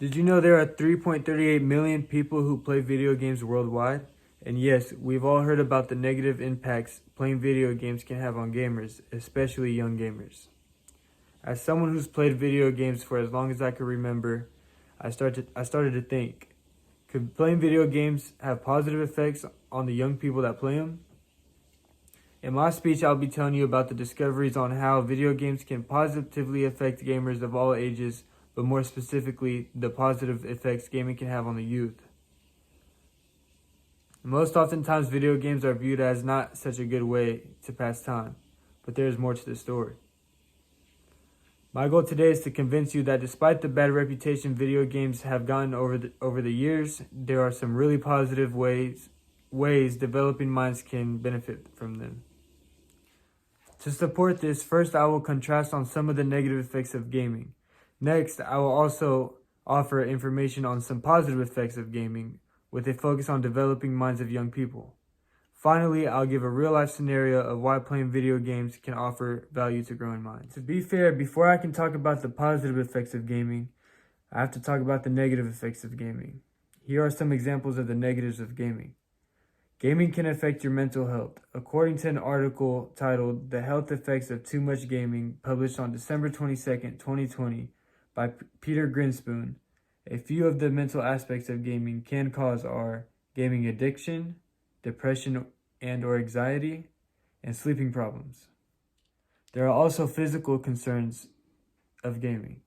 Did you know there are 3.38 million people who play video games worldwide? And yes, we've all heard about the negative impacts playing video games can have on gamers, especially young gamers. As someone who's played video games for as long as I can remember, I started to think, could playing video games have positive effects on the young people that play them? In my speech, I'll be telling you about the discoveries on how video games can positively affect gamers of all ages, but more specifically, the positive effects gaming can have on the youth. Most oftentimes, video games are viewed as not such a good way to pass time, but there is more to the story. My goal today is to convince you that despite the bad reputation video games have gotten over the years, there are some really positive ways developing minds can benefit from them. To support this, first I will contrast on some of the negative effects of gaming. Next, I will also offer information on some positive effects of gaming, with a focus on developing minds of young people. Finally, I'll give a real-life scenario of why playing video games can offer value to growing minds. To be fair, before I can talk about the positive effects of gaming, I have to talk about the negative effects of gaming. Here are some examples of the negatives of gaming. Gaming can affect your mental health. According to an article titled The Health Effects of Too Much Gaming, published on December 22nd, 2020, by Peter Grinspoon, a few of the mental aspects of gaming can cause are gaming addiction, depression and/or anxiety, and sleeping problems. There are also physical concerns of gaming.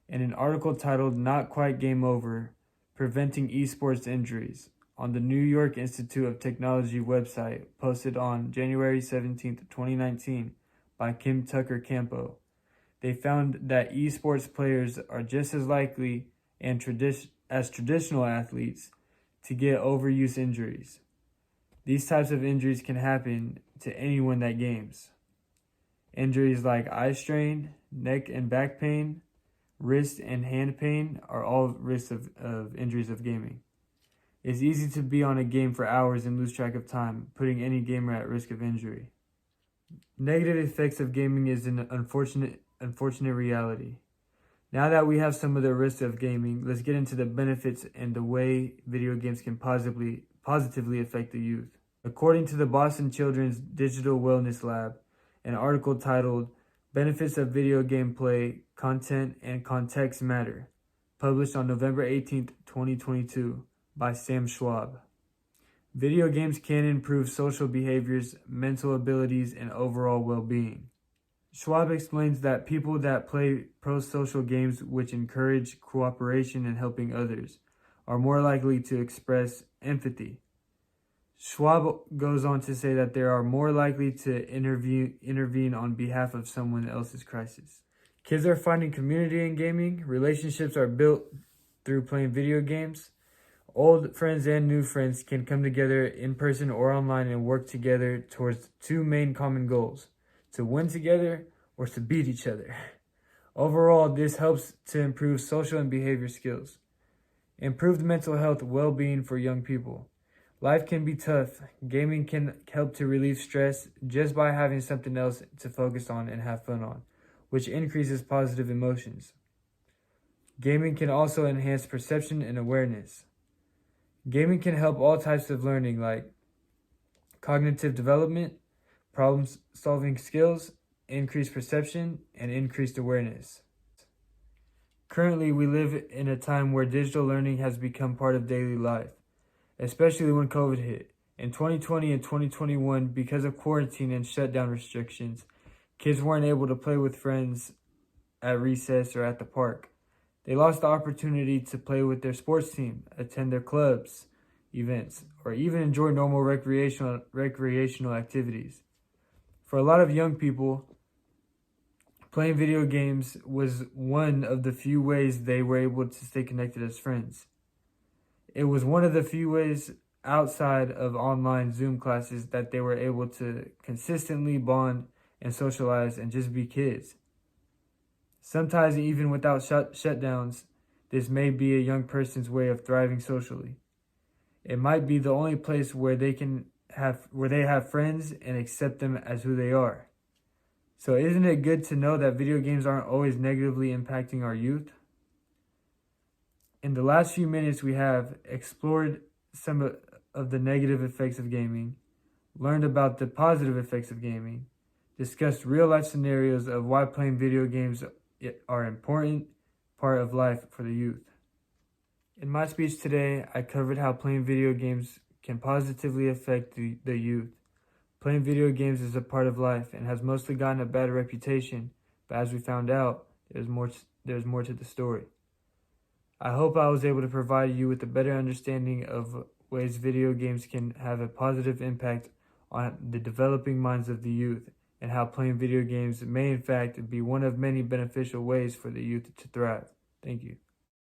In an article titled Not Quite Game Over, Preventing Esports Injuries, on the New York Institute of Technology website, posted on January 17, 2019, by Kim Tucker Campo, they found that esports players are just as likely as traditional athletes to get overuse injuries. These types of injuries can happen to anyone that games. Injuries like eye strain, neck and back pain, wrist and hand pain are all risks of injuries of gaming. It's easy to be on a game for hours and lose track of time, putting any gamer at risk of injury. Negative effects of gaming is an unfortunate reality. Now that we have some of the risks of gaming, let's get into the benefits and the way video games can positively affect the youth. According to the Boston Children's Digital Wellness Lab, an article titled Benefits of Video Game Play, Content and Context Matter, published on November 18, 2022, by Sam Schwab. Video games can improve social behaviors, mental abilities, and overall well-being. Schwab explains that people that play pro-social games which encourage cooperation and helping others are more likely to express empathy. Schwab goes on to say that they are more likely to intervene on behalf of someone else's crisis. Kids are finding community in gaming. Relationships are built through playing video games. Old friends and new friends can come together in person or online and work together towards two main common goals: to win together or to beat each other. Overall, this helps to improve social and behavior skills. Improved mental health well-being for young people. Life can be tough. Gaming can help to relieve stress just by having something else to focus on and have fun on, which increases positive emotions. Gaming can also enhance perception and awareness. Gaming can help all types of learning like cognitive development, problem-solving skills, increased perception, and increased awareness. Currently, we live in a time where digital learning has become part of daily life, especially when COVID hit. In 2020 and 2021, because of quarantine and shutdown restrictions, kids weren't able to play with friends at recess or at the park. They lost the opportunity to play with their sports team, attend their clubs, events, or even enjoy normal recreational activities. For a lot of young people, playing video games was one of the few ways they were able to stay connected as friends. It was one of the few ways outside of online Zoom classes that they were able to consistently bond and socialize and just be kids. Sometimes even without shutdowns, this may be a young person's way of thriving socially. It might be the only place where they have friends and accept them as who they are. So isn't it good to know that video games aren't always negatively impacting our youth? In the last few minutes, we have explored some of the negative effects of gaming, learned about the positive effects of gaming, discussed real-life scenarios of why playing video games are an important part of life for the youth. In my speech today, I covered how playing video games can positively affect the youth. Playing video games is a part of life and has mostly gotten a bad reputation, but as we found out, there's more to the story. I hope I was able to provide you with a better understanding of ways video games can have a positive impact on the developing minds of the youth, and how playing video games may in fact be one of many beneficial ways for the youth to thrive. Thank you.